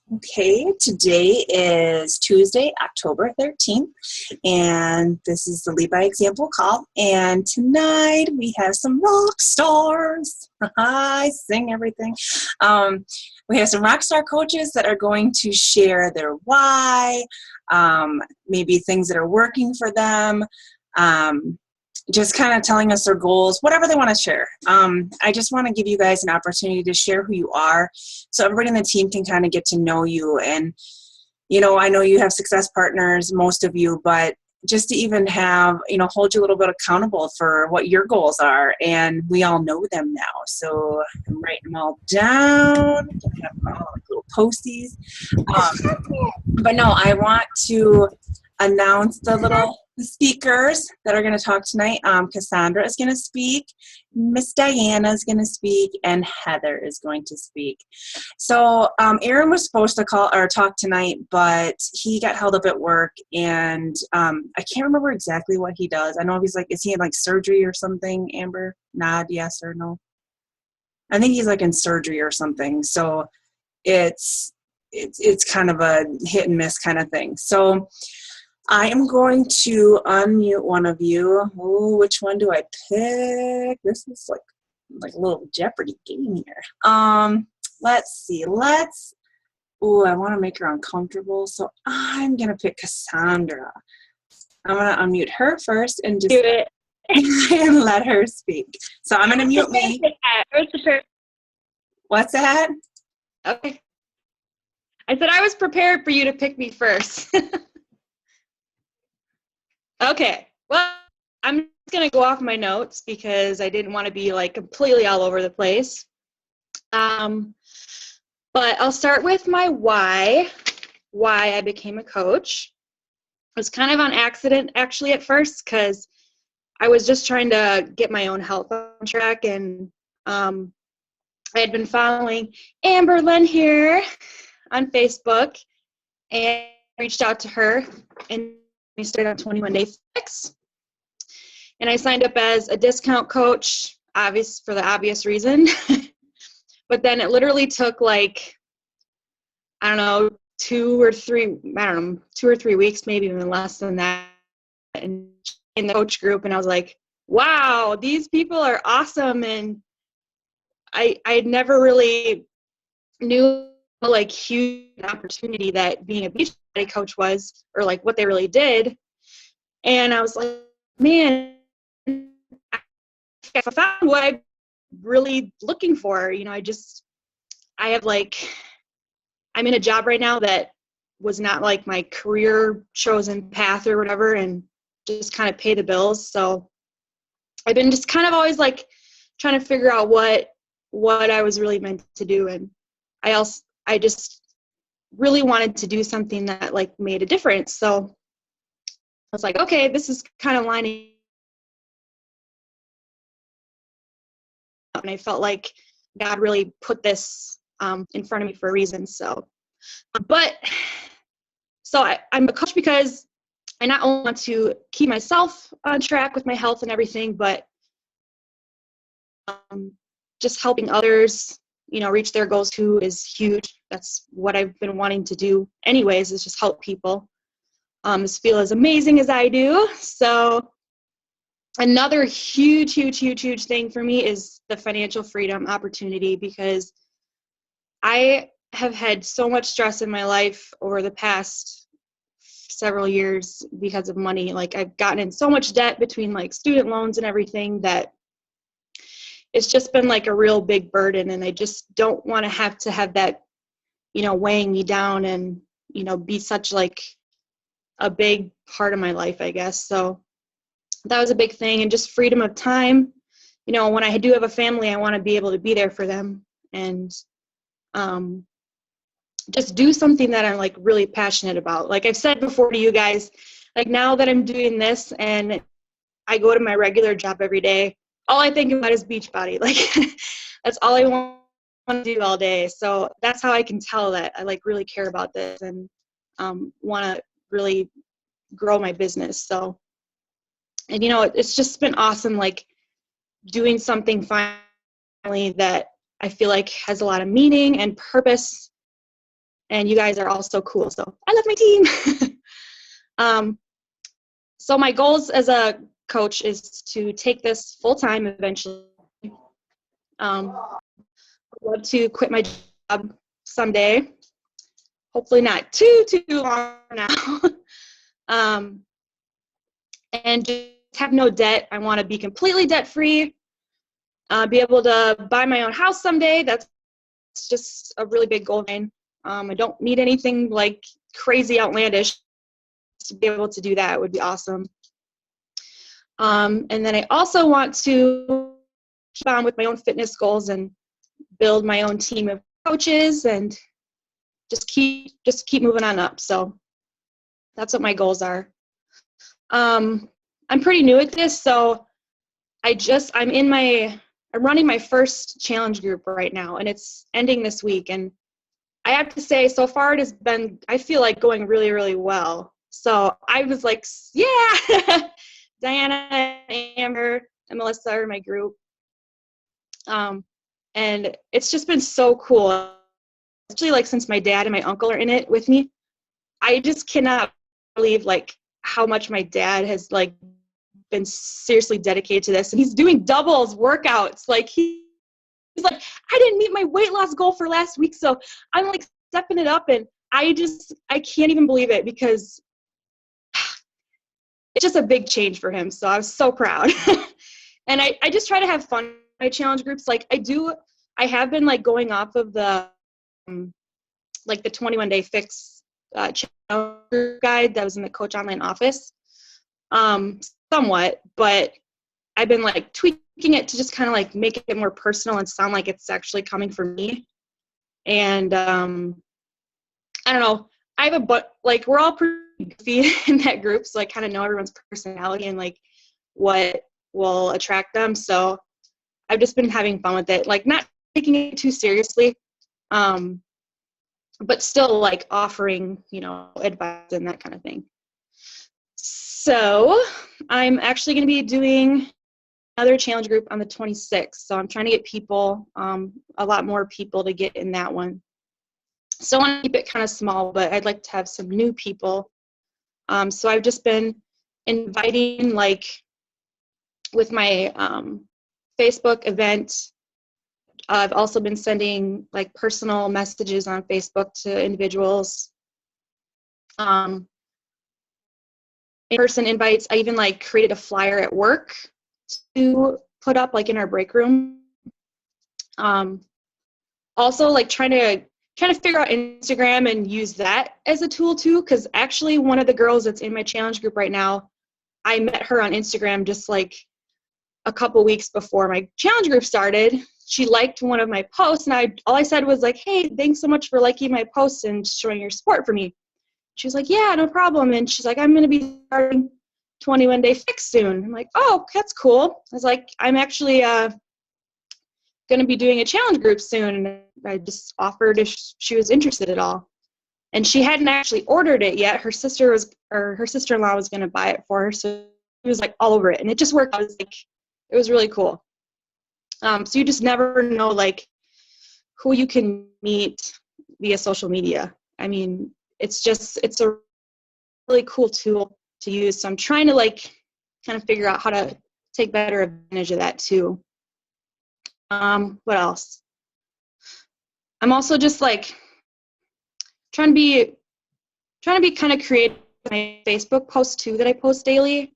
Okay, today is Tuesday, October 13th, and this is the Lead by Example call. And tonight we have some rock stars. I sing everything. We have some rock star coaches that are going to share their why, maybe things that are working for them. Just kind of telling us their goals, whatever they want to share. I just want to give you guys an opportunity to share who you are so everybody in the team can kind of get to know you. And, you know, I know you have success partners, most of you, but just to even have, hold you a little bit accountable for what your goals are. And we all know them now. So I'm writing them all down. I have all like little posties. But no, I want to announce the little speakers that are going to talk tonight. Cassandra is going to speak, Miss Diana is going to speak, and Heather is going to speak. So Aaron was supposed to call or talk tonight, but he got held up at work, and I can't remember exactly what he does. I know he's like, is he in like surgery or something? Amber, nod yes or no. I think he's like in surgery or something. So it's kind of a hit and miss kind of thing. So I am going to unmute one of you. Ooh, which one do I pick? This is like a little Jeopardy game here. Let's see. Ooh, I want to make her uncomfortable, so I'm gonna pick Cassandra. I'm gonna unmute her first and just do it and let her speak. So I'm gonna mute me. What's that? Okay. I said I was prepared for you to pick me first. Okay, well, I'm just going to go off my notes because I didn't want to be like completely all over the place. But I'll start with my why I became a coach. It was kind of on accident actually at first because I was just trying to get my own health on track, and I had been following Amber Lynn here on Facebook and reached out to her, and we started on 21 Day Fix. And I signed up as a discount coach, for the obvious reason. But then it literally took like, I don't know, 2 or 3 weeks, maybe even less than that, in the coach group. And I was like, wow, these people are awesome. And I never really knew like huge opportunity that being a Beachbody coach was, or like what they really did. And I was like, man, I found what I'm really looking for. I'm in a job right now that was not like my career chosen path or whatever, and just kind of pay the bills. So I've been just kind of always like trying to figure out what I was really meant to do. And I just really wanted to do something that like made a difference. So I was like, okay, this is kind of lining up, and I felt like God really put this in front of me for a reason. So I'm a coach because I not only want to keep myself on track with my health and everything, but just helping others, reach their goals too is huge. That's what I've been wanting to do anyways, is just help people feel as amazing as I do. So another huge thing for me is the financial freedom opportunity, because I have had so much stress in my life over the past several years because of money. Like, I've gotten in so much debt between like student loans and everything that it's just been like a real big burden, and I just don't want to have that, weighing me down and, be such like a big part of my life, I guess. So that was a big thing. And just freedom of time. When I do have a family, I want to be able to be there for them, and just do something that I'm like really passionate about. Like I've said before to you guys, like now that I'm doing this and I go to my regular job every day, all I think about is Beachbody. Like that's all I want to do all day. So that's how I can tell that I like really care about this and want to really grow my business. So, and it's just been awesome, like doing something finally that I feel like has a lot of meaning and purpose, and you guys are all so cool. So I love my team. So my goals as a coach is to take this full time eventually. I'd love to quit my job someday. Hopefully not too long now. And just have no debt. I want to be completely debt free. Be able to buy my own house someday. That's just a really big goal of mine. I don't need anything like crazy outlandish. To be able to do that would be awesome. And then I also want to keep on with my own fitness goals and build my own team of coaches and just keep moving on up. So that's what my goals are. I'm pretty new at this, so I'm running my first challenge group right now, and it's ending this week. And I have to say, so far it has been, I feel like, going really, really well. So I was like, yeah, Diana, Amber, and Melissa are my group. And it's just been so cool. Especially like since my dad and my uncle are in it with me. I just cannot believe like how much my dad has like been seriously dedicated to this. And he's doing doubles workouts. Like he's like, I didn't meet my weight loss goal for last week, so I'm like stepping it up. And I can't even believe it, because it's just a big change for him. So I was so proud. And I just try to have fun in my challenge groups. Like I have been like going off of the like the 21-day fix challenge guide that was in the Coach Online office, somewhat, but I've been like tweaking it to just kind of like make it more personal and sound like it's actually coming from me. And I don't know, like we're all pretty goofy in that group, so I kind of know everyone's personality and like what will attract them. So I've just been having fun with it, like not taking it too seriously, but still like offering, advice and that kind of thing. So I'm actually going to be doing another challenge group on the 26th. So I'm trying to get people, a lot more people to get in that one. So I want to keep it kind of small, but I'd like to have some new people. So I've just been inviting, like with my Facebook event, I've also been sending like personal messages on Facebook to individuals. In-person invites. I even like created a flyer at work to put up like in our break room. Also like trying to figure out Instagram and use that as a tool too, because actually one of the girls that's in my challenge group right now, I met her on Instagram just like a couple weeks before my challenge group started. She liked one of my posts, and all I said was like, hey, thanks so much for liking my posts and showing your support for me. She was like, yeah, no problem. And she's like, I'm going to be starting 21-day fix soon. I'm like, oh, that's cool. I was like, I'm actually going to be doing a challenge group soon. And I just offered if she was interested at all. And she hadn't actually ordered it yet. Her sister-in-law was going to buy it for her. So she was like all over it. And it just worked. It was really cool. So you just never know like who you can meet via social media. I mean, it's a really cool tool to use. So I'm trying to like kind of figure out how to take better advantage of that too. What else? I'm also just like trying to be kind of creative with my Facebook posts too that I post daily.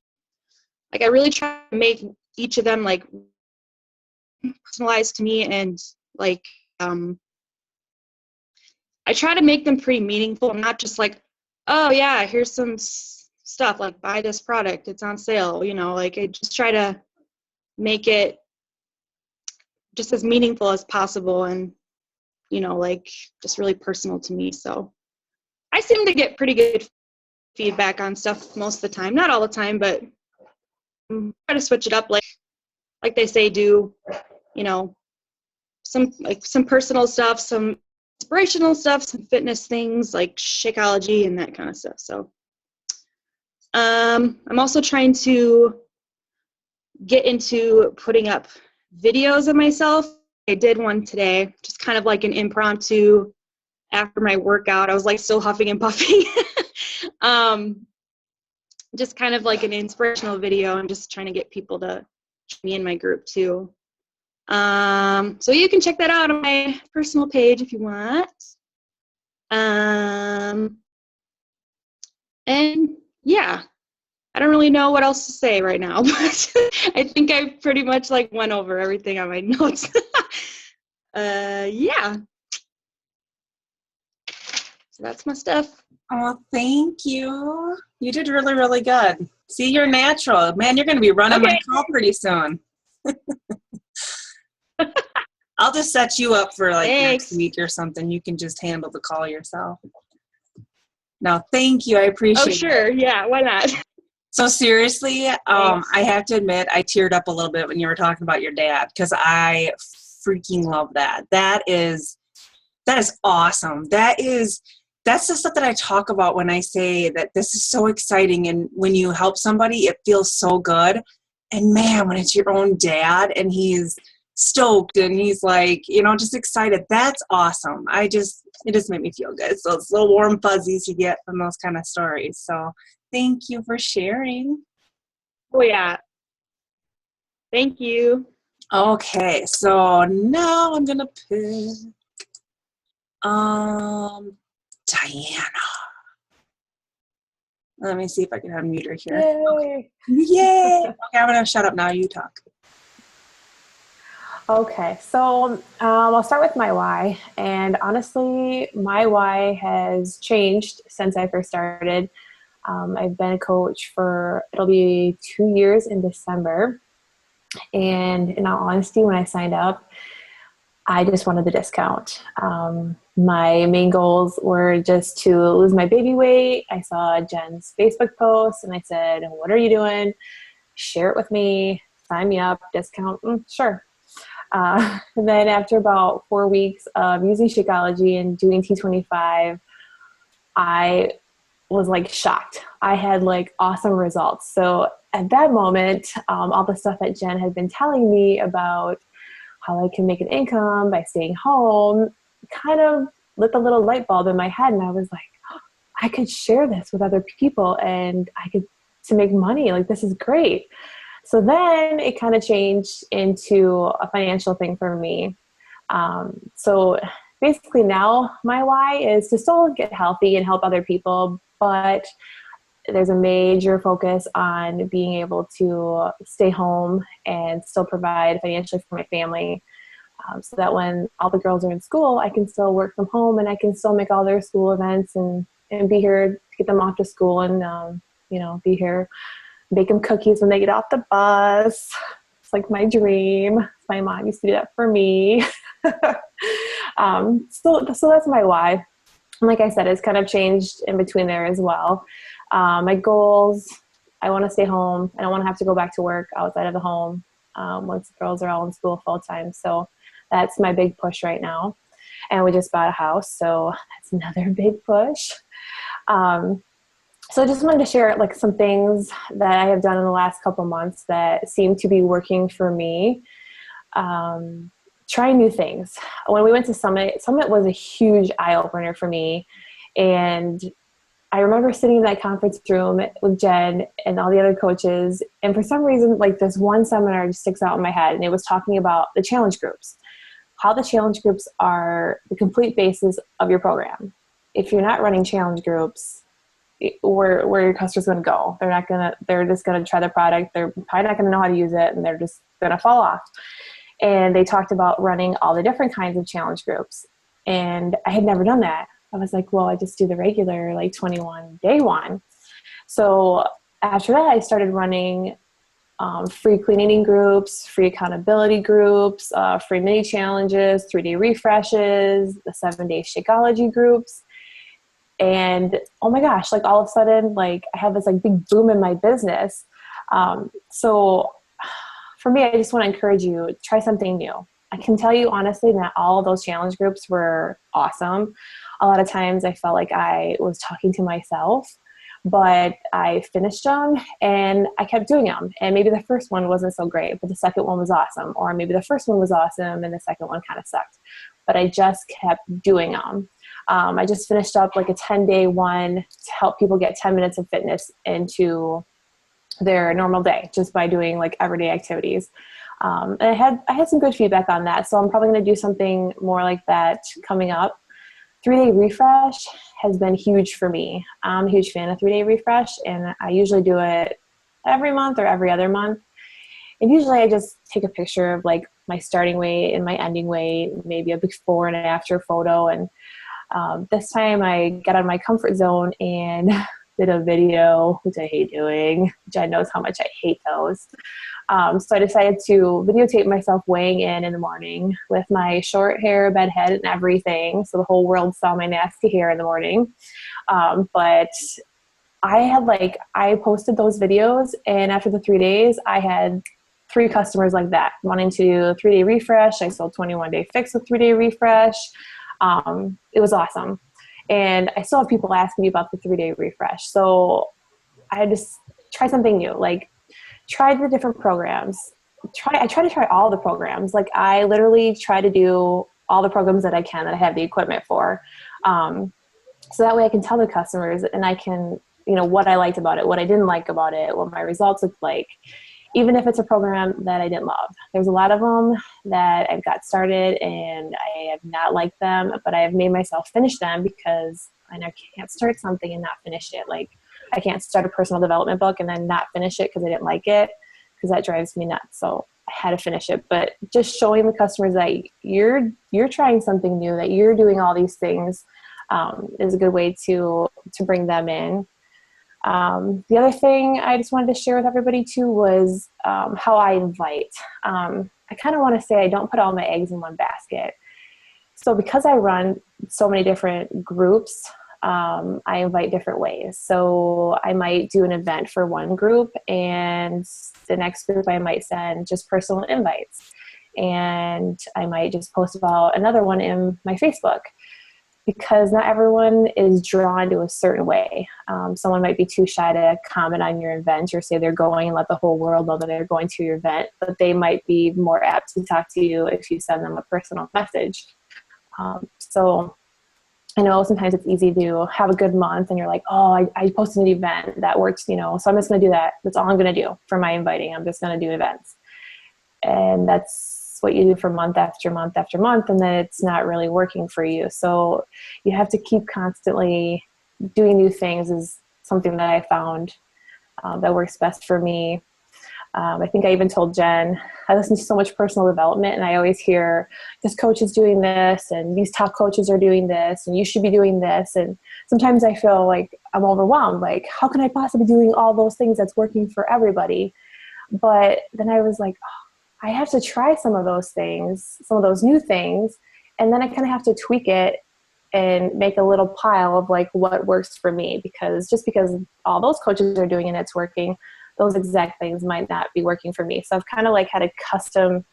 Like I really try to make each of them like personalized to me, and like I try to make them pretty meaningful. I'm not just like, oh yeah, here's some stuff, like buy this product, it's on sale, like I just try to make it just as meaningful as possible, and like just really personal to me. So I seem to get pretty good feedback on stuff most of the time, not all the time, but try to switch it up, like they say, do some personal stuff, some inspirational stuff, some fitness things like Shakeology and that kind of stuff. So I'm also trying to get into putting up videos of myself. I did one today, just kind of like an impromptu after my workout. I was like still huffing and puffing. Just kind of like an inspirational video. I'm just trying to get people to join me in my group too. So you can check that out on my personal page if you want. And yeah, I don't really know what else to say right now, but I think I pretty much like went over everything on my notes. Yeah. So that's my stuff. Oh, thank you. You did really, really good. See, you're natural. Man, you're going to be running my call pretty soon. I'll just set you up for like Thanks. next week or something. You can just handle the call yourself. No, thank you. I appreciate it. Oh, sure. Yeah, why not? So seriously, I have to admit, I teared up a little bit when you were talking about your dad because I freaking love that. That is awesome. That's the stuff that I talk about when I say that this is so exciting. And when you help somebody, it feels so good. And man, when it's your own dad and he's stoked and he's like, just excited, that's awesome. It just made me feel good. So it's little warm fuzzies you get from those kind of stories. So thank you for sharing. Oh, yeah. Thank you. Okay, so now I'm going to pick Diana. Let me see if I can unmute her here. Yay! Yay! Okay, I'm going to shut up now. You talk. Okay, so I'll start with my why. And honestly, my why has changed since I first started. I've been a coach it'll be 2 years in December. And in all honesty, when I signed up, I just wanted the discount. My main goals were just to lose my baby weight. I saw Jen's Facebook post and I said, what are you doing? Share it with me, sign me up, discount, sure. And then after about 4 weeks of using Shakeology and doing T25, I was like shocked. I had like awesome results. So at that moment, all the stuff that Jen had been telling me about how I can make an income by staying home kind of lit a little light bulb in my head. And I was like, oh, I could share this with other people and to make money. Like, this is great. So then it kind of changed into a financial thing for me. So basically now my why is to still get healthy and help other people, but there's a major focus on being able to stay home and still provide financially for my family, so that when all the girls are in school, I can still work from home and I can still make all their school events and be here to get them off to school and, be here, make them cookies when they get off the bus. It's like my dream. My mom used to do that for me. So that's my why. And like I said, it's kind of changed in between there as well. My goals, I want to stay home. I don't want to have to go back to work outside of the home once the girls are all in school full time. So that's my big push right now. And we just bought a house, so that's another big push. So I just wanted to share like some things that I have done in the last couple months that seem to be working for me. Trying new things. When we went to Summit was a huge eye-opener for me. And I remember sitting in that conference room with Jen and all the other coaches. And for some reason, like this one seminar just sticks out in my head. And it was talking about the challenge groups, how the challenge groups are the complete basis of your program. If you're not running challenge groups, where your customer's going to go, they're just going to try the product. They're probably not going to know how to use it and they're just going to fall off. And they talked about running all the different kinds of challenge groups. And I had never done that. I was like, well, I just do the regular, like 21 day one. So after that, I started running free clean eating groups, free accountability groups, free mini challenges, 3-day refreshes, the 7-day Shakeology groups. And oh my gosh, like all of a sudden, like I have this like big boom in my business. So for me, I just want to encourage you, try something new. I can tell you honestly that all of those challenge groups were awesome. A lot of times I felt like I was talking to myself, but I finished them and I kept doing them. And maybe the first one wasn't so great, but the second one was awesome. Or maybe the first one was awesome and the second one kind of sucked. But I just kept doing them. I just finished up like a 10-day one to help people get 10 minutes of fitness into their normal day just by doing like everyday activities. And I had some good feedback on that. So I'm probably going to do something more like that coming up. 3-day refresh has been huge for me. I'm a huge fan of 3-day refresh, and I usually do it every month or every other month. And usually I just take a picture of like my starting weight and my ending weight, maybe a before and after photo. And this time I got out of my comfort zone and did a video, which I hate doing. Jen knows how much I hate those. So I decided to videotape myself weighing in the morning with my short hair, bed head, and everything. So the whole world saw my nasty hair in the morning. But I posted those videos, and after the 3 days, I had 3 customers like that wanting to do a 3-day refresh. I sold 21-day fix with 3-day refresh. It was awesome. And I still have people asking me about the 3-day refresh. So I just tried something new, like tried the different programs. I try to try all the programs. Like I literally try to do all the programs that I can, that I have the equipment for. So that way I can tell the customers, and I can, what I liked about it, what I didn't like about it, what my results looked like, even if it's a program that I didn't love. There's a lot of them that I've got started and I have not liked them, but I have made myself finish them because I can't start something and not finish it. Like I can't start a personal development book and then not finish it because I didn't like it, because that drives me nuts. So I had to finish it. But just showing the customers that you're trying something new, that you're doing all these things, is a good way to bring them in. The other thing I just wanted to share with everybody too was how I invite. I kind of want to say I don't put all my eggs in one basket. So because I run so many different groups, I invite different ways. So I might do an event for one group, and the next group I might send just personal invites. And I might just post about another one in my Facebook, because not everyone is drawn to a certain way. Someone might be too shy to comment on your event or say they're going and let the whole world know that they're going to your event, but they might be more apt to talk to you if you send them a personal message. So I know sometimes it's easy to have a good month and you're like, oh, I posted an event that works, so I'm just going to do that. That's all I'm going to do for my inviting. I'm just going to do events. And that's what you do for month after month after month, and then it's not really working for you. So you have to keep constantly doing new things is something that I found that works best for me. I think I even told Jen, I listen to so much personal development, and I always hear this coach is doing this and these top coaches are doing this and you should be doing this. And sometimes I feel like I'm overwhelmed. Like, how can I possibly be doing all those things that's working for everybody? But then I was like, I have to try some of those things, some of those new things, and then I kind of have to tweak it and make a little pile of like what works for me, because just because all those coaches are doing and it's working, those exact things might not be working for me. So I've kind of like had to custom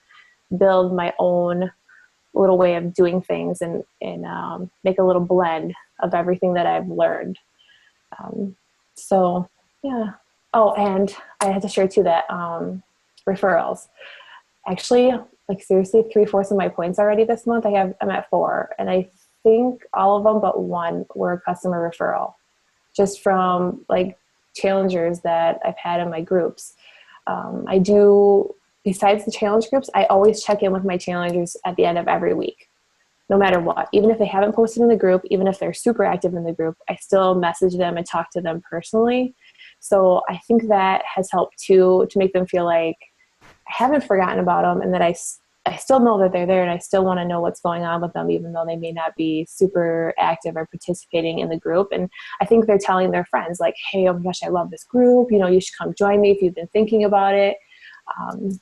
build my own little way of doing things and make a little blend of everything that I've learned. So yeah. Oh, and I had to share too that referrals. Actually, like seriously, 3/4 of my points already this month. I'm at 4, and I think all of them but one were a customer referral, just from like challengers that I've had in my groups. I do, besides the challenge groups, I always check in with my challengers at the end of every week, no matter what. Even if they haven't posted in the group, even if they're super active in the group, I still message them and talk to them personally. So I think that has helped too, to make them feel like I haven't forgotten about them, and that I still know that they're there, and I still want to know what's going on with them, even though they may not be super active or participating in the group. And I think they're telling their friends like, hey, oh my gosh, I love this group. You should come join me if you've been thinking about it.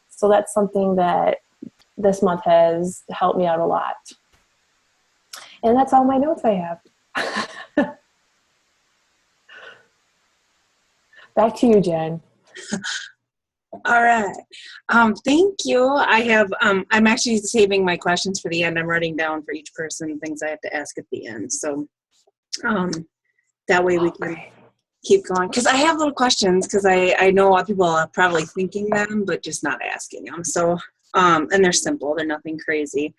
So that's something that this month has helped me out a lot. And that's all my notes I have. Back to you, Jen. All right. Thank you. I have, I'm actually saving my questions for the end. I'm writing down for each person things I have to ask at the end. So that way we can keep going. Because I have little questions, because I know a lot of people are probably thinking them, but just not asking them. So, and they're simple. They're nothing crazy.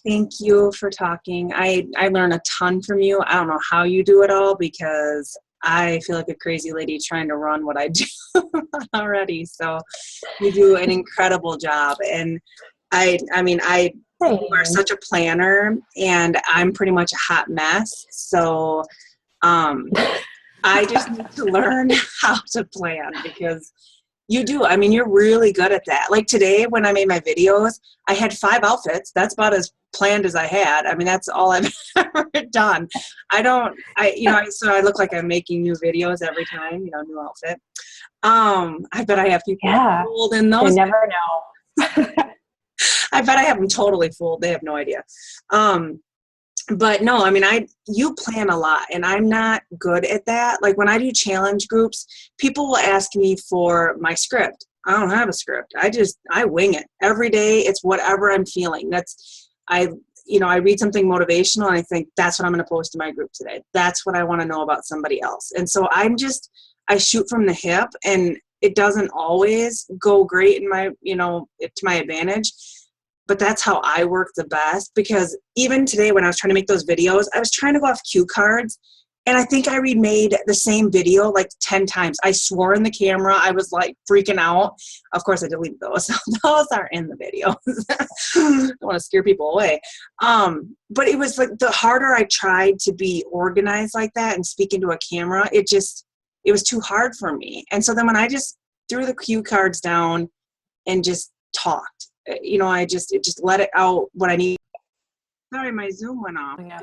Thank you for talking. I learn a ton from you. I don't know how you do it all because I feel like a crazy lady trying to run what I do already. So you do an incredible job. And I mean, you are such a planner and I'm pretty much a hot mess. So I just need to learn how to plan because you do. I mean, you're really good at that. Like today when I made my videos, I had 5 outfits. That's about as planned as I had. I mean, that's all I've ever done. So I look like I'm making new videos every time, new outfit. I bet I have people fooled in those. You never know. I bet I have them totally fooled. They have no idea. But no, I mean, you plan a lot and I'm not good at that. Like when I do challenge groups, people will ask me for my script. I don't have a script. I wing it every day. It's whatever I'm feeling. I read something motivational and I think that's what I'm going to post in my group today. That's what I want to know about somebody else. And so I shoot from the hip and it doesn't always go great in to my advantage. But that's how I work the best because even today when I was trying to make those videos, I was trying to go off cue cards and I think I remade the same video like 10 times. I swore in the camera. I was like freaking out. Of course I deleted those. Those are in the videos. I don't want to scare people away. But it was like the harder I tried to be organized like that and speak into a camera, it was too hard for me. And so then when I just threw the cue cards down and just talked, I just let it out what I need. Sorry, my Zoom went off. There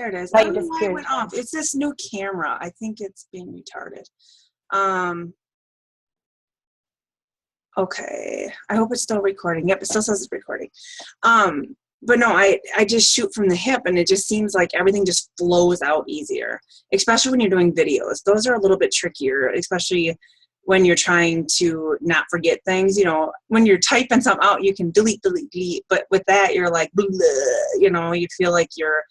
it is. I don't know why it went off. It's this new camera. I think it's being retarded. Okay. I hope it's still recording. Yep, it still says it's recording. But no, I just shoot from the hip and it just seems like everything just flows out easier, especially when you're doing videos. Those are a little bit trickier, especially when you're trying to not forget things. When you're typing something out, you can delete. But with that, you're like, blah, you feel like you're,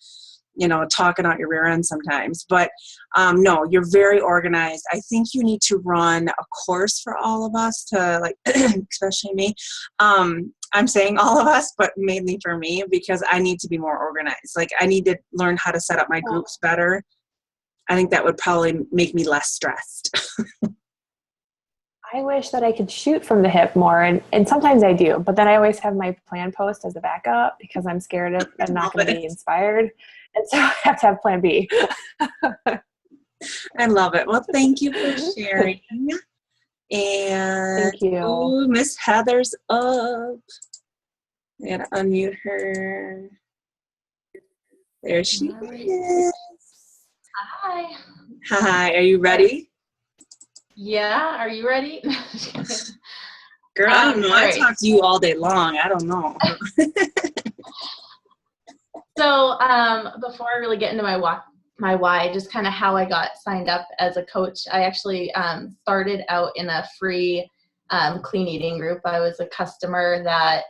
talking out your rear end sometimes. But no, you're very organized. I think you need to run a course for all of us to especially me. I'm saying all of us, but mainly for me, because I need to be more organized. Like I need to learn how to set up my groups better. I think that would probably make me less stressed. I wish that I could shoot from the hip more, and sometimes I do, but then I always have my plan post as a backup because I'm scared I'm not going to be inspired, and so I have to have plan B. I love it. Well, thank you for sharing. And thank you. Ooh, Miss Heather's up. I gotta unmute her. There she is. Hi. Hi, are you ready? Yeah, are you ready? Girl, I don't know. I right. talk to you all day long. I don't know. So before I really get into my why, just kind of how I got signed up as a coach, I actually started out in a free clean eating group. I was a customer that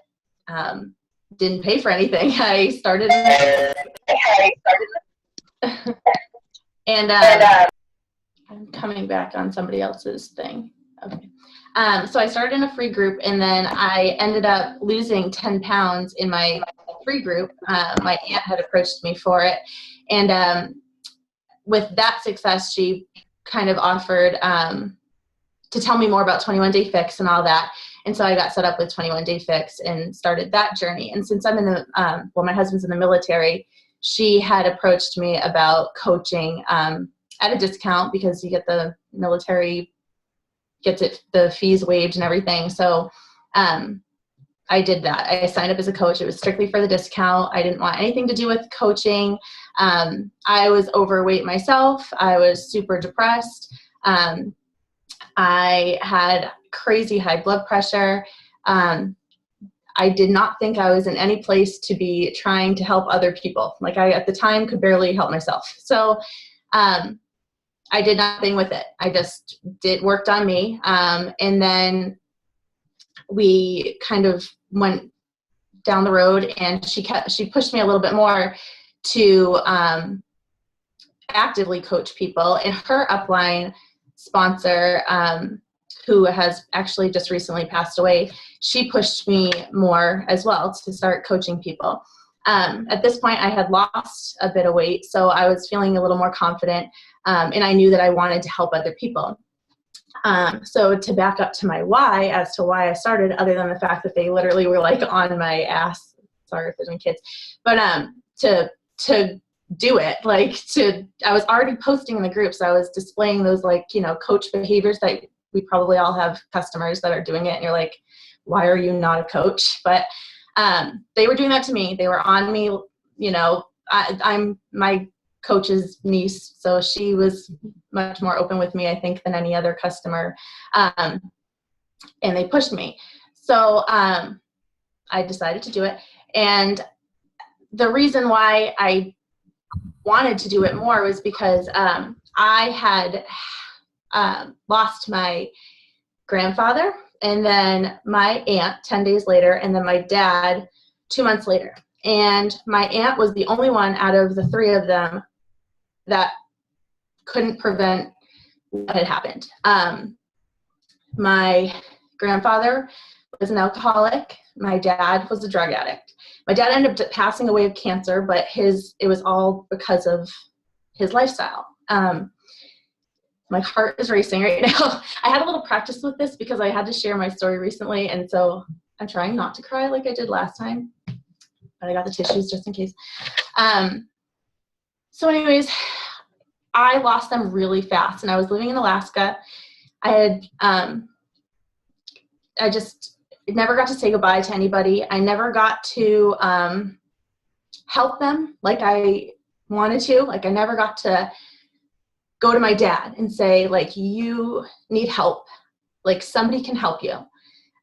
didn't pay for anything. I started and I'm coming back on somebody else's thing. Okay. So I started in a free group and then I ended up losing 10 pounds in my free group. My aunt had approached me for it. And with that success, she kind of offered to tell me more about 21 Day Fix and all that. And so I got set up with 21 Day Fix and started that journey. And since I'm in the, my husband's in the military, she had approached me about coaching at a discount because you get the military gets the fees waived and everything. So I did that. I signed up as a coach. It was strictly for the discount. I didn't want anything to do with coaching. I was overweight myself. I was super depressed. I had crazy high blood pressure. I did not think I was in any place to be trying to help other people. Like I, at the time, could barely help myself. So I did nothing with it. I just worked on me. And then we kind of went down the road and she pushed me a little bit more to actively coach people. And her upline sponsor, who has actually just recently passed away, she pushed me more as well to start coaching people. At this point, I had lost a bit of weight, so I was feeling a little more confident, and I knew that I wanted to help other people. So to back up to my why as to why I started, other than the fact that they literally were like on my ass, sorry if there's any kids, but to do it, I was already posting in the groups. I was displaying those coach behaviors that we probably all have customers that are doing it, and you're like, why are you not a coach? But they were doing that to me. They were on me. I'm my coach's niece, so she was much more open with me, I think, than any other customer, and they pushed me. So I decided to do it, and the reason why I wanted to do it more was because I had lost my grandfather, and then my aunt 10 days later, and then my dad 2 months later. And my aunt was the only one out of the three of them that couldn't prevent what had happened. My grandfather was an alcoholic. My dad was a drug addict. My dad ended up passing away of cancer, but it was all because of his lifestyle. My heart is racing right now. I had a little practice with this because I had to share my story recently, and so I'm trying not to cry like I did last time, but I got the tissues just in case. So anyways, I lost them really fast, and I was living in Alaska. I never got to say goodbye to anybody. I never got to help them like I wanted to. Like, I never got to go to my dad and say, like, you need help. Like, somebody can help you.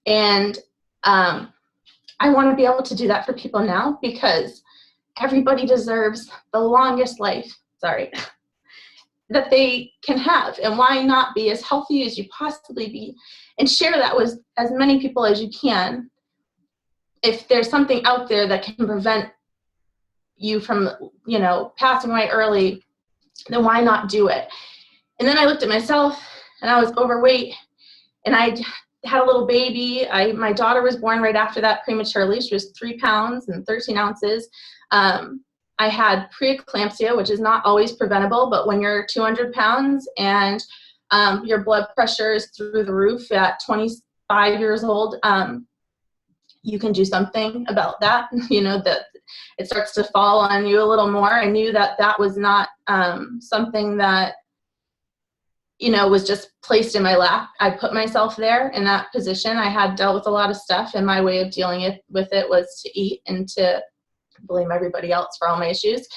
And I want to be able to do that for people now, because everybody deserves the longest life, that they can have. And why not be as healthy as you possibly be and share that with as many people as you can? If there's something out there that can prevent you from, passing away early, then why not do it? And then I looked at myself, and I was overweight, and I had a little baby. My daughter was born right after that prematurely. She was 3 pounds and 13 ounces. I had preeclampsia, which is not always preventable, but when you're 200 pounds and your blood pressure is through the roof at 25 years old, you can do something about that. That it starts to fall on you a little more. I knew that was not something that, was just placed in my lap. I put myself there in that position. I had dealt with a lot of stuff, and my way of dealing with it was to eat and to blame everybody else for all my issues.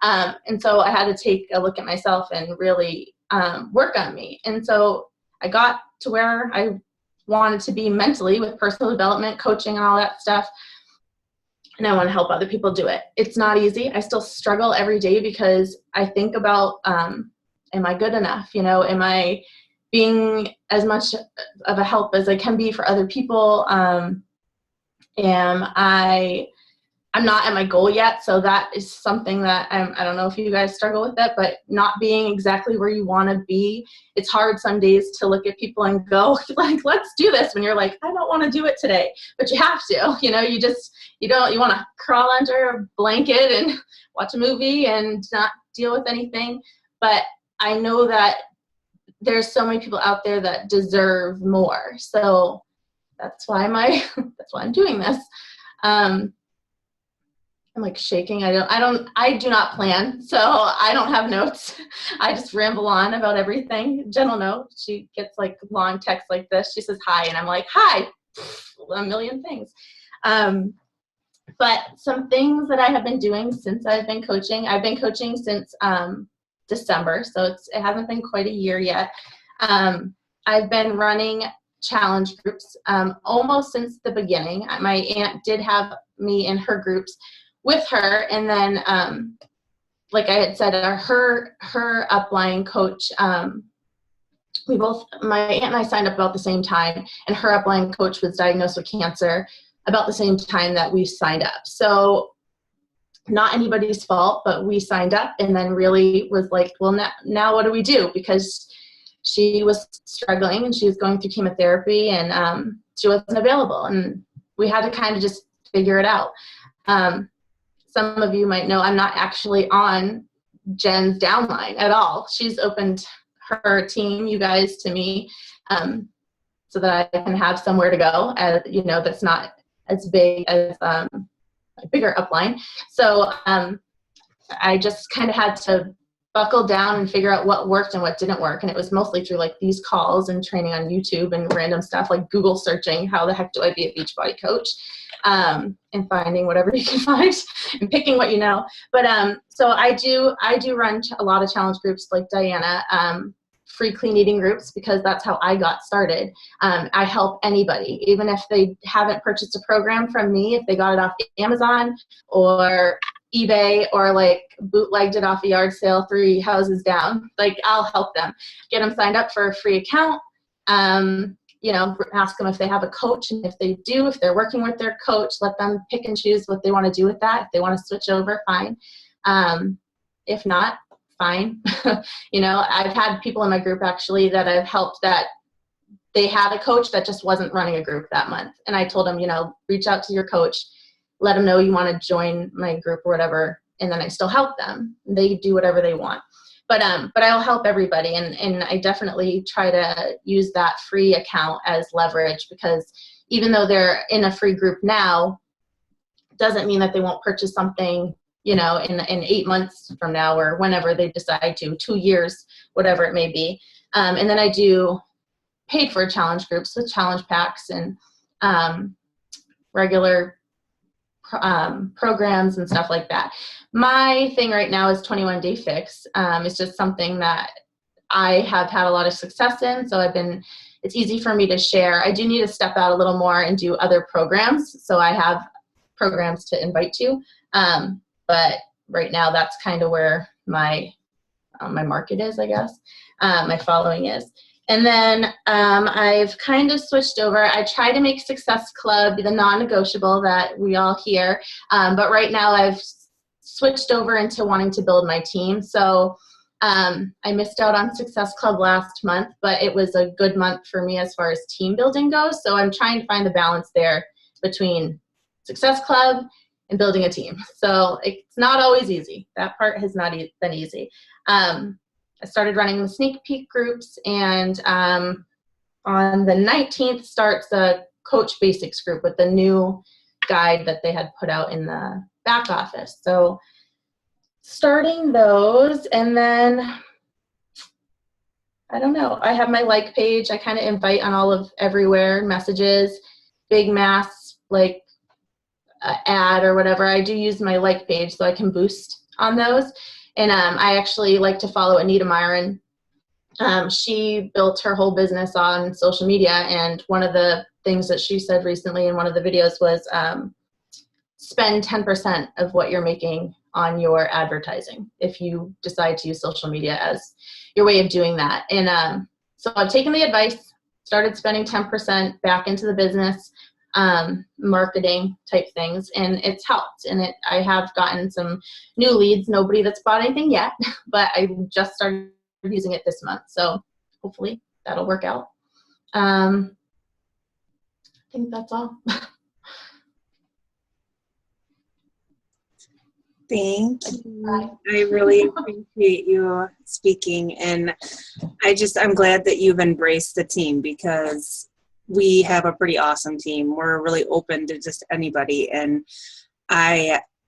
And so I had to take a look at myself and really work on me. And so I got to where I wanted to be mentally with personal development, coaching, and all that stuff. And I want to help other people do it. It's not easy. I still struggle every day because I think about, am I good enough? Am I being as much of a help as I can be for other people? I'm not at my goal yet, so that is something that I don't know if you guys struggle with it, but not being exactly where you want to be. It's hard some days to look at people and go, like, let's do this, when you're like, I don't want to do it today, but you have to. You want to crawl under a blanket and watch a movie and not deal with anything. But I know that there's so many people out there that deserve more. So that's why I'm doing this. I'm like shaking. I do not plan. So I don't have notes. I just ramble on about everything. Jen will know. She gets like long texts like this. She says hi, and I'm like, hi, a million things. But some things that I have been doing since I've been coaching since December. So it hasn't been quite a year yet. I've been running challenge groups almost since the beginning. My aunt did have me in her groups with her, and then like I had said, her upline coach, my aunt and I signed up about the same time, and her upline coach was diagnosed with cancer about the same time that we signed up. So not anybody's fault, but we signed up, and then really was like, well, now what do we do? Because she was struggling and she was going through chemotherapy, and she wasn't available, and we had to kind of just figure it out. Some of you might know I'm not actually on Jen's downline at all. She's opened her team, you guys, to me, so that I can have somewhere to go, that's not as big as a bigger upline. So I just kind of had to buckle down and figure out what worked and what didn't work. And it was mostly through like these calls and training on YouTube and random stuff like Google searching, how the heck do I be a Beachbody coach? And finding whatever you can find and picking what you know. But so I do run a lot of challenge groups like Diana, free clean eating groups, because that's how I got started. I help anybody, even if they haven't purchased a program from me, if they got it off Amazon or eBay or like bootlegged it off a yard sale 3 houses down, like I'll help them, get them signed up for a free account. Ask them if they have a coach, and if they do, if they're working with their coach, let them pick and choose what they want to do with that. If they want to switch over, fine. If not, fine. I've had people in my group actually that I've helped that they had a coach that just wasn't running a group that month. And I told them, reach out to your coach, let them know you want to join my group or whatever. And then I still help them. They do whatever they want. But I'll help everybody, and I definitely try to use that free account as leverage, because even though they're in a free group now, doesn't mean that they won't purchase something, in 8 months from now or whenever they decide to, 2 years, whatever it may be. And then I do paid for challenge groups with challenge packs and regular programs and stuff like that. My thing right now is 21 Day Fix. It's just something that I have had a lot of success in, so it's easy for me to share. I do need to step out a little more and do other programs, so I have programs to invite to. But right now, that's kind of where my market is, I guess. My following is. And then I've kind of switched over. I try to make Success Club the non-negotiable that we all hear. But right now I've switched over into wanting to build my team. So I missed out on Success Club last month, but it was a good month for me as far as team building goes. So I'm trying to find the balance there between Success Club and building a team. So it's not always easy. That part has not been easy. I started running the sneak peek groups, and on the 19th starts a Coach Basics group with the new guide that they had put out in the back office. So starting those, and then I don't know, I have my like page. I kind of invite on all of everywhere, messages, big mass, like ad or whatever. I do use my like page so I can boost on those. And I actually like to follow Anita Myron. She built her whole business on social media, and one of the things that she said recently in one of the videos was spend 10% of what you're making on your advertising if you decide to use social media as your way of doing that. And so I've taken the advice, started spending 10% back into the business, marketing type things, and it's helped. And I have gotten some new leads, nobody that's bought anything yet, but I just started using it this month. So hopefully that'll work out. I think that's all. Thank you. I really appreciate you speaking, and I'm glad that you've embraced the team, because we have a pretty awesome team. We're really open to just anybody. And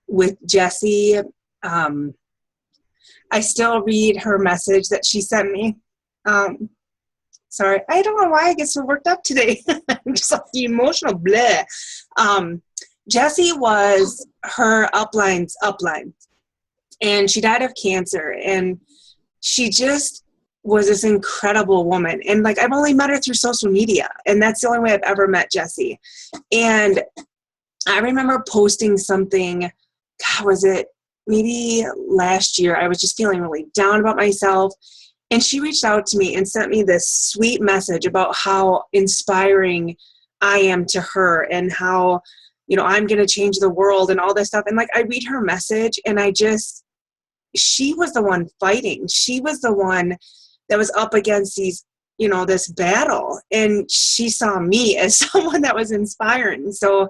with Jessie, I still read her message that she sent me. Sorry, I don't know why I get so worked up today. I'm just like emotional, bleh. Jessie was her upline's upline, and she died of cancer, and she just was this incredible woman. And like, I've only met her through social media, and that's the only way I've ever met Jessie. And I remember posting something, God, was it maybe last year? I was just feeling really down about myself. And she reached out to me and sent me this sweet message about how inspiring I am to her, and how, I'm going to change the world and all this stuff. And like, I read her message, and she was the one fighting. She was the one that was up against these this battle, and she saw me as someone that was inspiring. So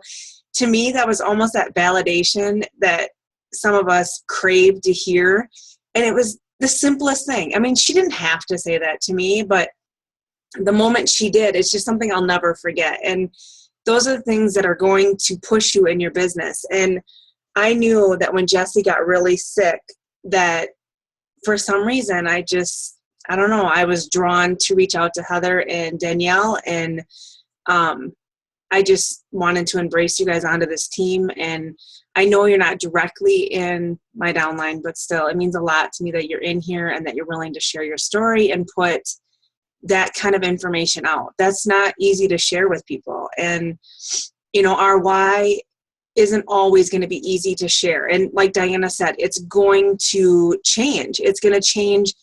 to me, that was almost that validation that some of us crave to hear. And it was the simplest thing. I mean, she didn't have to say that to me, but the moment she did, it's just something I'll never forget. And those are the things that are going to push you in your business. And I knew that when Jessie got really sick, that for some reason, I don't know, I was drawn to reach out to Heather and Danielle, and I just wanted to embrace you guys onto this team. And I know you're not directly in my downline, but still, it means a lot to me that you're in here and that you're willing to share your story and put that kind of information out. That's not easy to share with people. And, our why isn't always going to be easy to share. And like Diana said, it's going to change. It's going to change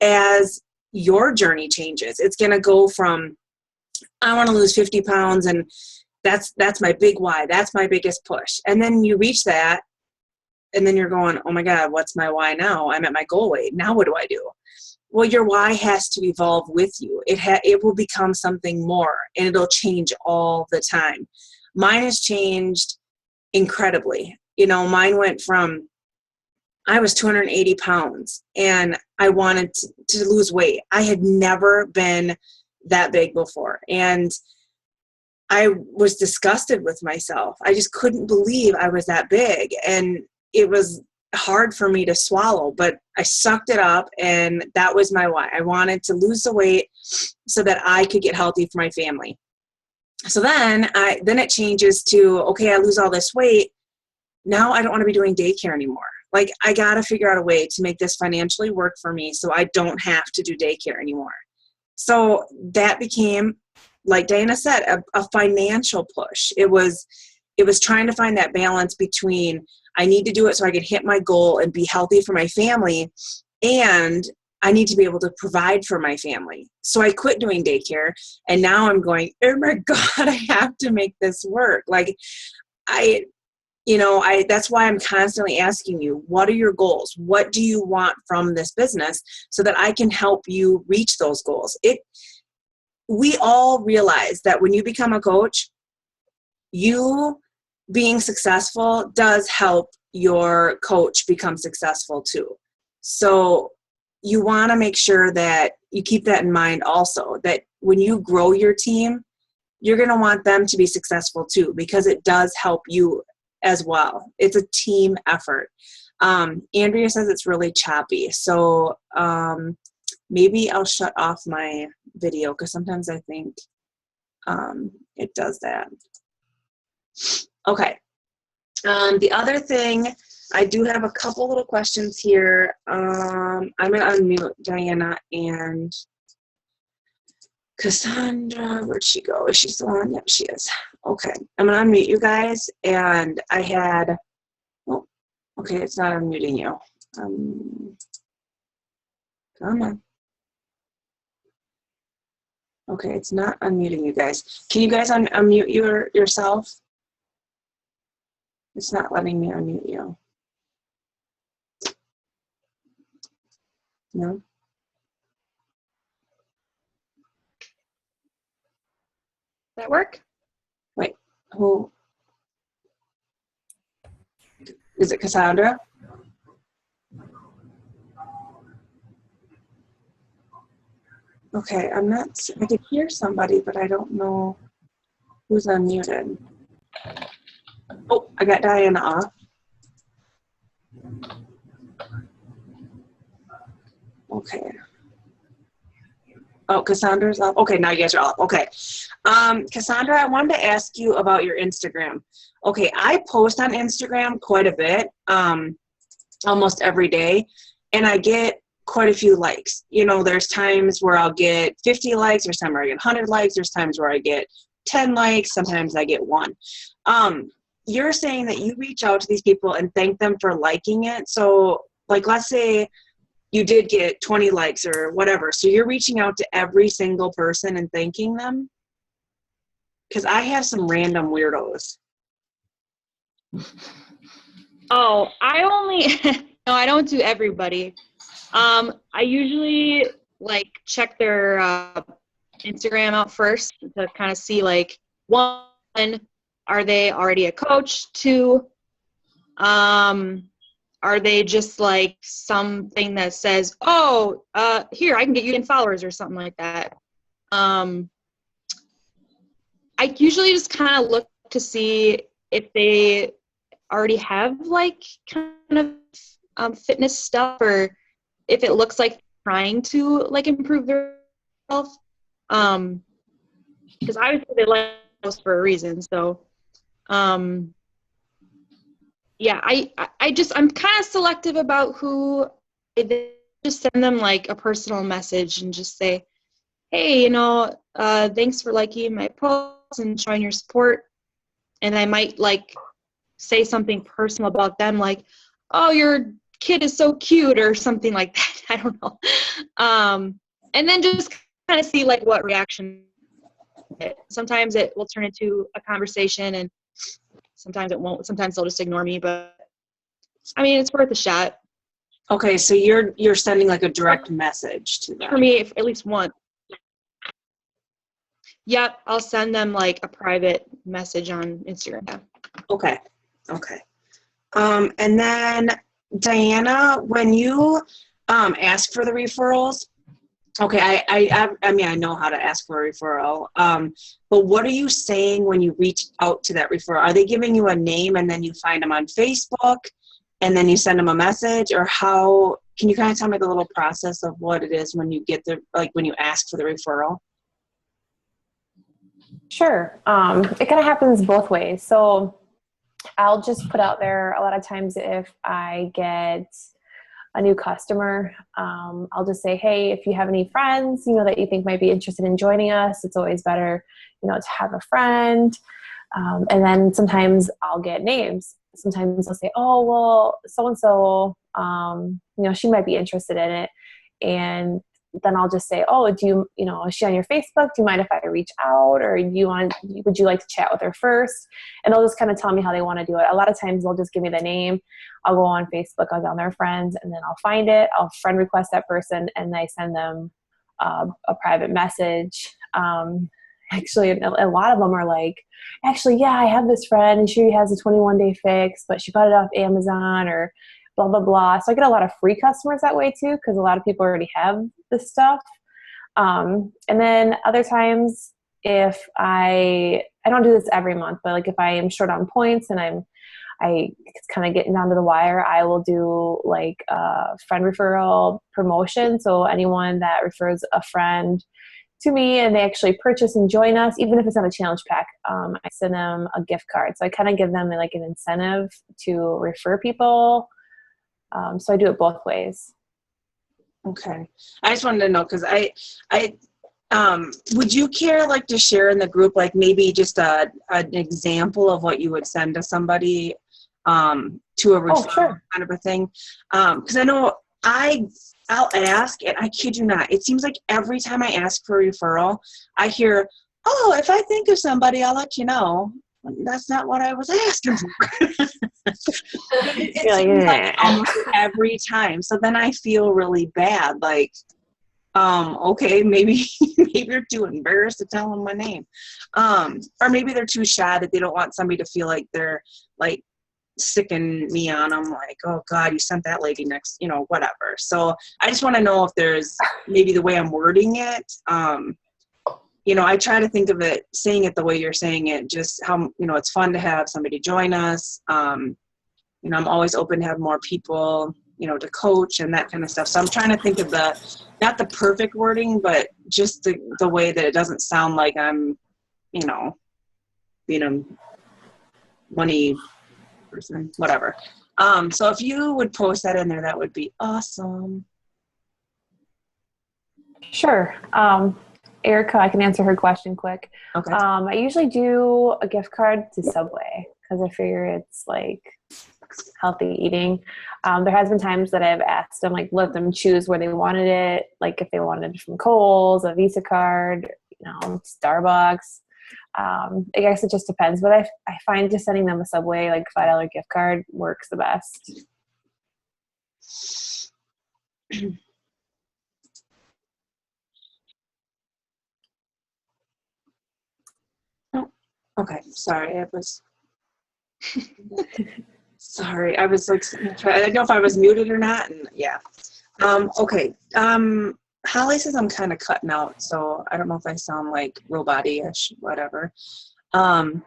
as your journey changes. It's going to go from, I want to lose 50 pounds and that's my big why. That's my biggest push. And then you reach that and then you're going, oh my God, what's my why now? I'm at my goal weight. Now what do I do? Well, your why has to evolve with you. It will become something more, and it'll change all the time. Mine has changed incredibly. Mine went from, I was 280 pounds and I wanted to lose weight. I had never been that big before. And I was disgusted with myself. I just couldn't believe I was that big. And it was hard for me to swallow, but I sucked it up, and that was my why. I wanted to lose the weight so that I could get healthy for my family. So then it changes to, okay, I lose all this weight. Now I don't want to be doing daycare anymore. Like, I got to figure out a way to make this financially work for me so I don't have to do daycare anymore. So that became, like Diana said, a financial push. It was trying to find that balance between, I need to do it so I can hit my goal and be healthy for my family, and I need to be able to provide for my family. So I quit doing daycare, and now I'm going, oh my God, I have to make this work. Like, that's why I'm constantly asking you, what are your goals? What do you want from this business so that I can help you reach those goals? We all realize that when you become a coach, you being successful does help your coach become successful too. So you want to make sure that you keep that in mind also, that when you grow your team, you're going to want them to be successful too, because it does help you as well. It's a team effort. Andrea says it's really choppy. So maybe I'll shut off my video because sometimes I think it does that. Okay. The other thing, I do have a couple little questions here. I'm going to unmute Diana and Cassandra. Where'd she go? Is she still on? Yep, she is. Okay. I'm going to unmute you guys. And I had, oh, okay, it's not unmuting you. Come on. Okay, it's not unmuting you guys. Can you guys unmute yourself? It's not letting me unmute you. No? That work? Wait, who? Is it Cassandra? Okay, I could hear somebody, but I don't know who's unmuted. Oh, I got Diana off. Okay. Oh, Cassandra's off. Okay, now you guys are off. Okay. Cassandra, I wanted to ask you about your Instagram. Okay, I post on Instagram quite a bit, almost every day, and I get quite a few likes. There's times where I'll get 50 likes, there's times where I get 100 likes, there's times where I get 10 likes, sometimes I get 1. You're saying that you reach out to these people and thank them for liking it. So, like, let's say you did get 20 likes or whatever. So you're reaching out to every single person and thanking them? Because I have some random weirdos. Oh, no, I don't do everybody. I usually check their Instagram out first to kind of see like, one, are they already a coach? Two, are they just like something that says, oh, here, I can get you 10 followers or something like that. I usually just kind of look to see if they already have like kind of fitness stuff, or if it looks like trying to like improve their health. Because obviously they like those for a reason. So, yeah, I'm kind of selective about who. I just send them like a personal message and just say, hey, thanks for liking my posts and showing your support. And I might like say something personal about them, like, oh, your kid is so cute or something like that. I don't know. And then just kind of see like what reaction. Sometimes it will turn into a conversation, and sometimes it won't. Sometimes they'll just ignore me, but I mean, it's worth a shot. Okay, so you're sending like a direct message to them. For me, at least once. Yep, I'll send them like a private message on Instagram. Okay. And then Diana, when you ask for the referrals, okay, I mean, I know how to ask for a referral, but what are you saying when you reach out to that referral? Are they giving you a name and then you find them on Facebook and then you send them a message, or how, can you kind of tell me the little process of what it is when you get when you ask for the referral? Sure. It kind of happens both ways. So I'll just put out there, a lot of times if I get a new customer, I'll just say, hey, if you have any friends, that you think might be interested in joining us, it's always better, to have a friend. And then sometimes I'll get names. Sometimes I'll say, oh, well, so-and-so, she might be interested in it. And then I'll just say, oh, is she on your Facebook? Do you mind if I reach out, or would you like to chat with her first? And they'll just kind of tell me how they want to do it. A lot of times they'll just give me the name. I'll go on Facebook, I'll go on their friends, and then I'll find it. I'll friend request that person, and I send them a private message. Actually, a lot of them are like, actually, yeah, I have this friend, and she has a 21-day fix, but she bought it off Amazon, or blah, blah, blah. So I get a lot of free customers that way too, because a lot of people already have this stuff. And then other times, if I don't do this every month, but like if I am short on points and it's kind of getting down to the wire, I will do like a friend referral promotion. So anyone that refers a friend to me and they actually purchase and join us, even if it's not a challenge pack, I send them a gift card. So I kind of give them like an incentive to refer people. So I do it both ways. Okay. I just wanted to know, because would you care like to share in the group, like maybe just an example of what you would send to somebody to a referral sure. kind of a thing? Because I know I'll ask, and I kid you not, it seems like every time I ask for a referral, I hear, oh, if I think of somebody, I'll let you know. That's not what I was asking for. It seems like almost every time. So then I feel really bad. Like, okay, maybe you're too embarrassed to tell them my name. Or maybe they're too shy that they don't want somebody to feel like they're like sicking me on them. Like, oh God, you sent that lady next, whatever. So I just want to know if there's maybe the way I'm wording it. I try to think of it, saying it the way you're saying it, just how, it's fun to have somebody join us. I'm always open to have more people, to coach and that kind of stuff. So I'm trying to think of not the perfect wording, but just the way that it doesn't sound like I'm, being a money person, whatever. So if you would post that in there, that would be awesome. Sure. Erica, I can answer her question quick. Okay. I usually do a gift card to Subway because I figure it's like healthy eating. There has been times that I've asked them, like, let them choose where they wanted it. Like if they wanted it from Kohl's, a Visa card, Starbucks. I guess it just depends, but I find just sending them a Subway, like $5 gift card works the best. Okay, sorry, sorry, I was like, I didn't know if I was muted or not, and yeah. Okay, Holly says I'm kind of cutting out, so I don't know if I sound like robot-ish, whatever. Heather,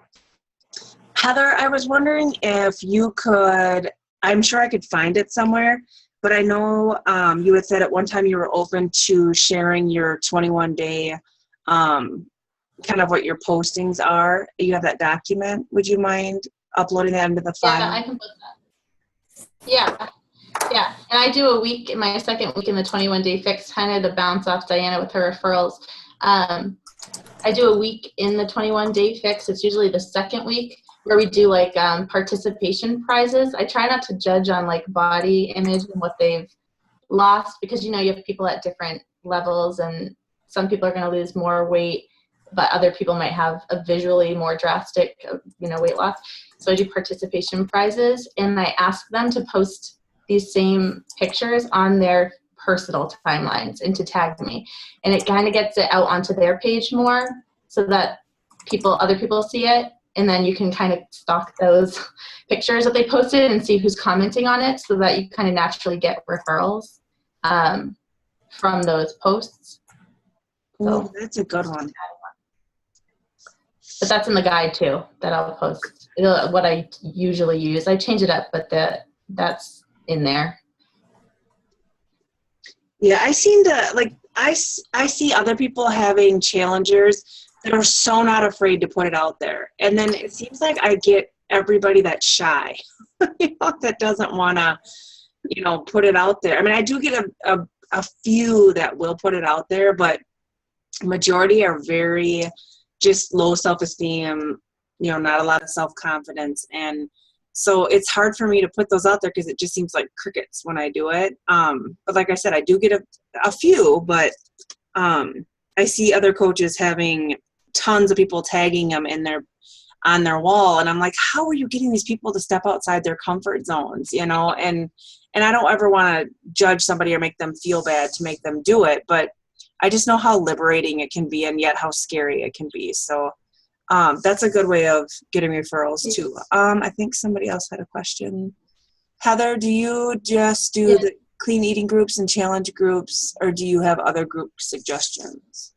I was wondering if you could, I'm sure I could find it somewhere, but I know you had said at one time you were open to sharing your 21-day, kind of what your postings are. You have that document. Would you mind uploading that into the file? Yeah, I can put that. Yeah. Yeah, and I do a week in my second week in the 21-day fix, kind of to bounce off Diana with her referrals. I do a week in the 21-day fix. It's usually the second week where we do like participation prizes. I try not to judge on like body image and what they've lost because, you know, you have people at different levels and some people are going to lose more weight, but other people might have a visually more drastic, you know, weight loss. So I do participation prizes and I ask them to post these same pictures on their personal timelines and to tag me. And it kind of gets it out onto their page more so that other people see it. And then you can kind of stalk those pictures that they posted and see who's commenting on it so that you kind of naturally get referrals from those posts. Oh, that's a good one. But that's in the guide too that I'll post. What I usually use. I change it up, but that's in there. Yeah, I seem to, like, I see other people having challengers that are so not afraid to put it out there. And then it seems like I get everybody that's shy, you know, that doesn't want to, you know, put it out there. I mean, I do get a few that will put it out there, but majority are very just low self-esteem, you know, not a lot of self-confidence. And so it's hard for me to put those out there because it just seems like crickets when I do it. But like I said, I do get a few, but I see other coaches having tons of people tagging them on their wall. And I'm like, how are you getting these people to step outside their comfort zones, you know? And I don't ever want to judge somebody or make them feel bad to make them do it, but I just know how liberating it can be and yet how scary it can be. So that's a good way of getting referrals too. I think somebody else had a question. Heather, do you just do the clean eating groups and challenge groups, or do you have other group suggestions?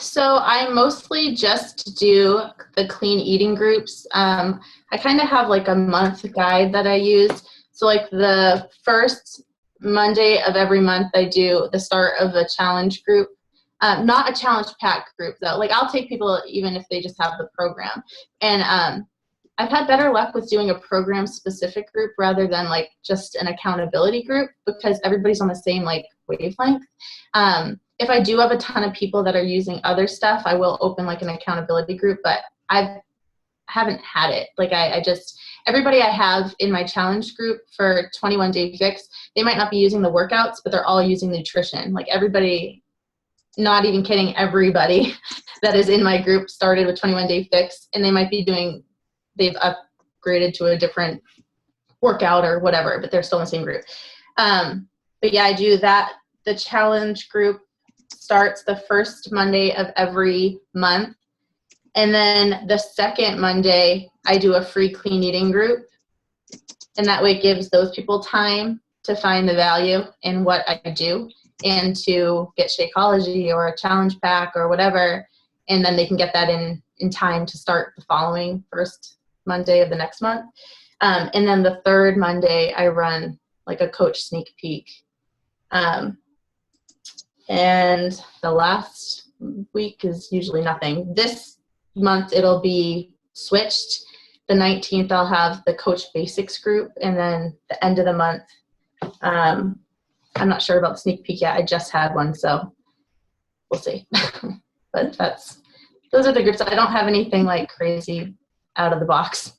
So I mostly just do the clean eating groups. I kind of have like a month guide that I use. So like the first Monday of every month, I do the start of a challenge group. Not a challenge pack group though. Like I'll take people even if they just have the program. And I've had better luck with doing a program specific group rather than like just an accountability group because everybody's on the same like wavelength. If I do have a ton of people that are using other stuff, I will open like an accountability group, but I haven't had it. Like I just, everybody I have in my challenge group for 21 Day Fix, they might not be using the workouts, but they're all using nutrition. Like everybody, not even kidding, everybody that is in my group started with 21 Day Fix and they might be doing, they've upgraded to a different workout or whatever, but they're still in the same group. But yeah, I do that. The challenge group starts the first Monday of every month. And then the second Monday, I do a free clean eating group. And that way it gives those people time to find the value in what I do and to get Shakeology or a challenge pack or whatever. And then they can get that in time to start the following first Monday of the next month. And then the third Monday, I run like a coach sneak peek. And the last week is usually nothing. This month, it'll be switched. The 19th, I'll have the Coach Basics group. And then the end of the month, I'm not sure about the sneak peek yet. I just had one, so we'll see. But those are the groups. I don't have anything like crazy out of the box.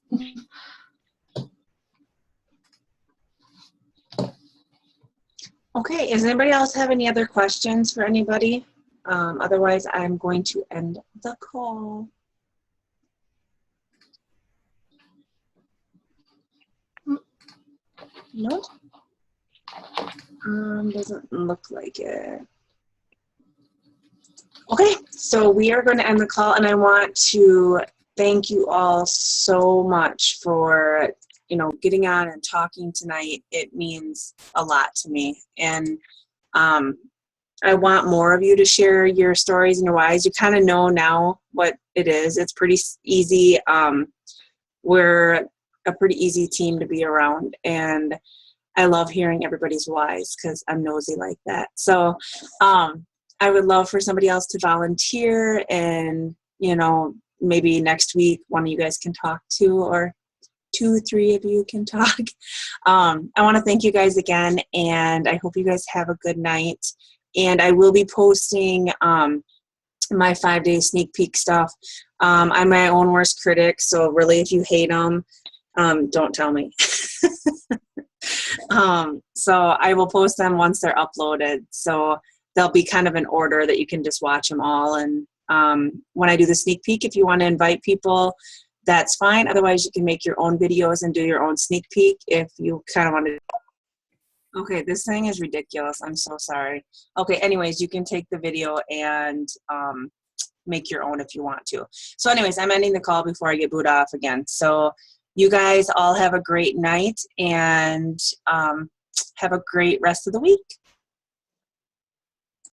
Okay, does anybody else have any other questions for anybody? Otherwise, I'm going to end the call. No? Doesn't look like it. Okay, so we are going to end the call, and I want to thank you all so much for, getting on and talking tonight. It means a lot to me, and I want more of you to share your stories and your whys. You kind of know now what it is. It's pretty easy. We're a pretty easy team to be around, and I love hearing everybody's whys because I'm nosy like that. So I would love for somebody else to volunteer, and, maybe next week one of you guys can talk to, or 2, 3 of you can talk. I want to thank you guys again, and I hope you guys have a good night. And I will be posting my 5-day sneak peek stuff. I'm my own worst critic, so really if you hate them, don't tell me. So I will post them once they're uploaded. So they'll be kind of in order that you can just watch them all. And when I do the sneak peek, if you want to invite people, that's fine. Otherwise, you can make your own videos and do your own sneak peek if you kind of want to. Okay, this thing is ridiculous. I'm so sorry. Okay, anyways, you can take the video and make your own if you want to. So anyways, I'm ending the call before I get booed off again. So you guys all have a great night, and have a great rest of the week.